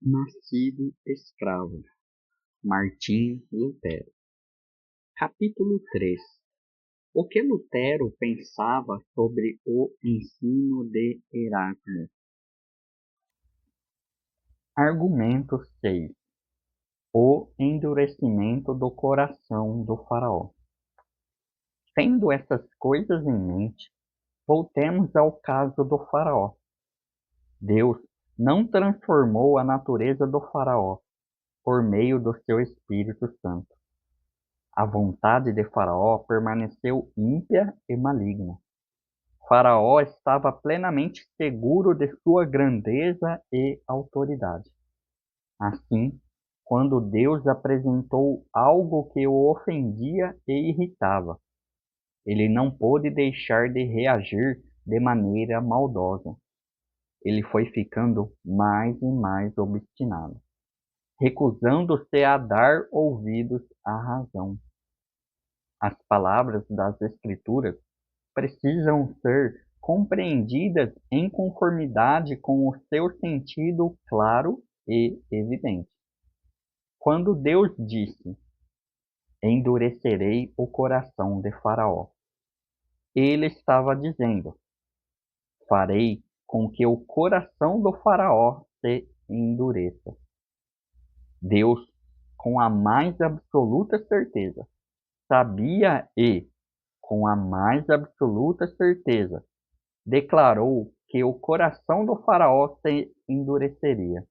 Nascido escravo, Martim Lutero. Capítulo 3. O que Lutero pensava sobre o ensino de Erasmo. Argumento 6. O endurecimento do coração do faraó. Tendo essas coisas em mente, voltemos ao caso do faraó. Deus não transformou a natureza do faraó por meio do seu Espírito Santo. A vontade de Faraó permaneceu ímpia e maligna. Faraó estava plenamente seguro de sua grandeza e autoridade. Assim, quando Deus apresentou algo que o ofendia e irritava, ele não pôde deixar de reagir de maneira maldosa. Ele foi ficando mais e mais obstinado, recusando-se a dar ouvidos à razão. As palavras das Escrituras precisam ser compreendidas em conformidade com o seu sentido claro e evidente. Quando Deus disse: "Endurecerei o coração de Faraó", ele estava dizendo: "Farei com que o coração do Faraó se endureça". Deus, com a mais absoluta certeza, sabia e, com a mais absoluta certeza, declarou que o coração do faraó se endureceria.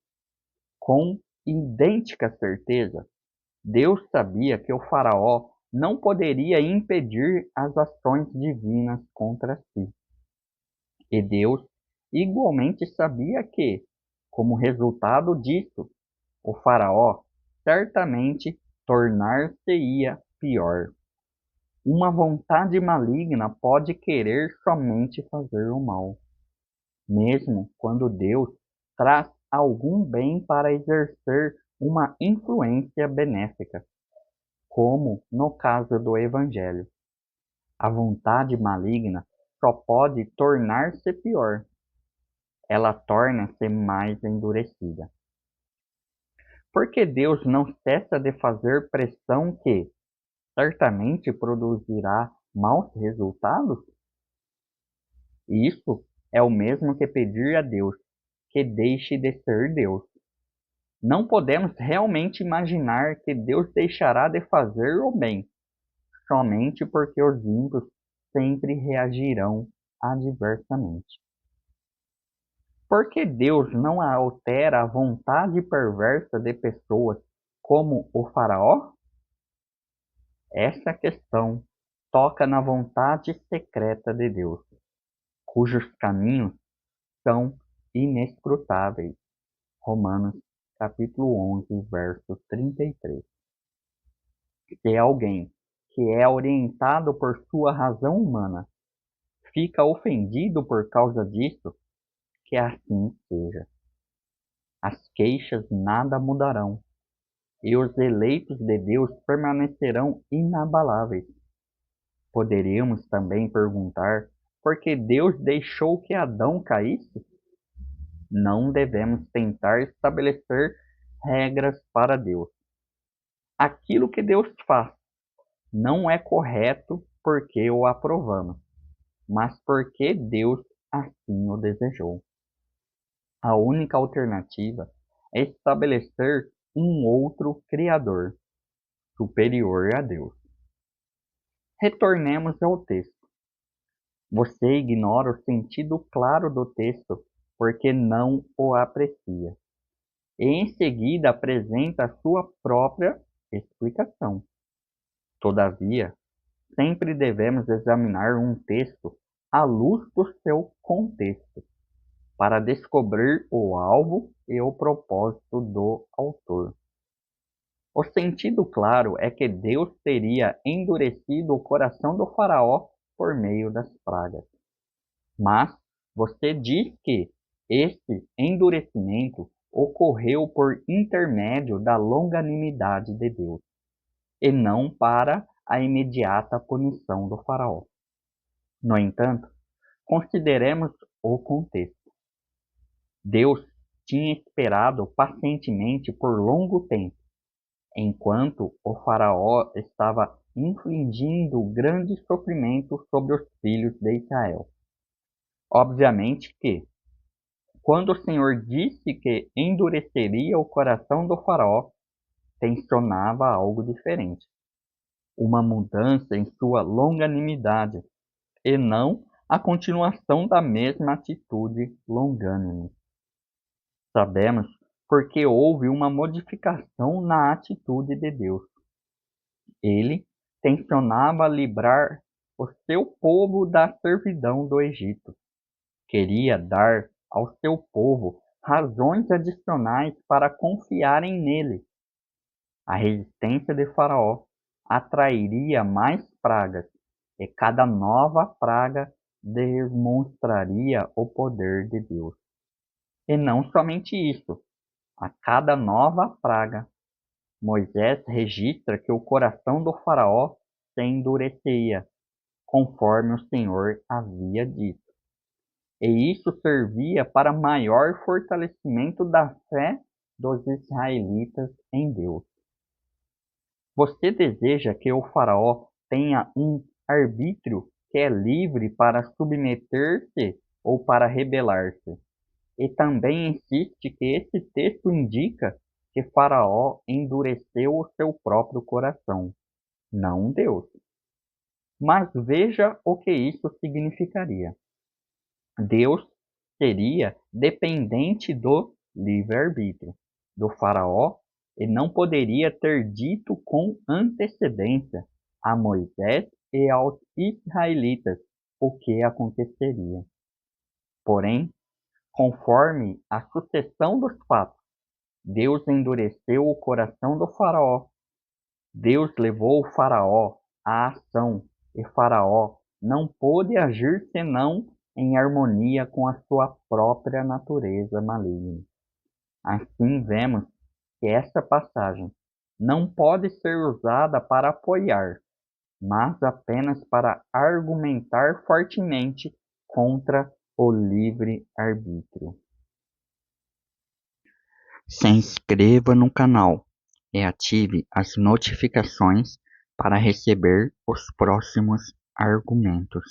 Com idêntica certeza, Deus sabia que o faraó não poderia impedir as ações divinas contra si. E Deus igualmente sabia que, como resultado disso, o faraó certamente tornar-se-ia pior. Uma vontade maligna pode querer somente fazer o mal, mesmo quando Deus traz algum bem para exercer uma influência benéfica, como no caso do Evangelho. A vontade maligna só pode tornar-se pior. Ela torna-se mais endurecida. Porque Deus não cessa de fazer pressão que certamente produzirá maus resultados? Isso é o mesmo que pedir a Deus que deixe de ser Deus. Não podemos realmente imaginar que Deus deixará de fazer o bem, somente porque os ímpios sempre reagirão adversamente. Porque Deus não altera a vontade perversa de pessoas como o faraó? Essa questão toca na vontade secreta de Deus, cujos caminhos são inescrutáveis. Romanos capítulo 11, verso 33. Se alguém que é orientado por sua razão humana fica ofendido por causa disso, que assim seja. As queixas nada mudarão, e os eleitos de Deus permanecerão inabaláveis. Poderíamos também perguntar por que Deus deixou que Adão caísse? Não devemos tentar estabelecer regras para Deus. Aquilo que Deus faz não é correto porque o aprovamos, mas porque Deus assim o desejou. A única alternativa é estabelecer um outro Criador, superior a Deus. Retornemos ao texto. Você ignora o sentido claro do texto porque não o aprecia. E em seguida apresenta a sua própria explicação. Todavia, sempre devemos examinar um texto à luz do seu contexto, para descobrir o alvo e o propósito do autor. O sentido claro é que Deus teria endurecido o coração do faraó por meio das pragas. Mas você diz que esse endurecimento ocorreu por intermédio da longanimidade de Deus, e não para a imediata punição do faraó. No entanto, consideremos o contexto. Deus tinha esperado pacientemente por longo tempo, enquanto o faraó estava infligindo grande sofrimento sobre os filhos de Israel. Obviamente que, quando o Senhor disse que endureceria o coração do faraó, tensionava algo diferente, uma mudança em sua longanimidade, e não a continuação da mesma atitude longânime. Sabemos porque houve uma modificação na atitude de Deus. Ele tensionava livrar o seu povo da servidão do Egito. Queria dar ao seu povo razões adicionais para confiarem nele. A resistência de Faraó atrairia mais pragas, e cada nova praga demonstraria o poder de Deus. E não somente isso, a cada nova praga, Moisés registra que o coração do faraó se endurecia, conforme o Senhor havia dito. E isso servia para maior fortalecimento da fé dos israelitas em Deus. Você deseja que o faraó tenha um arbítrio que é livre para submeter-se ou para rebelar-se? E também insiste que esse texto indica que Faraó endureceu o seu próprio coração, não Deus. Mas veja o que isso significaria. Deus seria dependente do livre-arbítrio do Faraó e não poderia ter dito com antecedência a Moisés e aos israelitas o que aconteceria. Porém, conforme a sucessão dos fatos, Deus endureceu o coração do faraó. Deus levou o faraó à ação, e Faraó não pôde agir senão em harmonia com a sua própria natureza maligna. Assim vemos que esta passagem não pode ser usada para apoiar, mas apenas para argumentar fortemente contra o livre-arbítrio. Se inscreva no canal e ative as notificações para receber os próximos argumentos.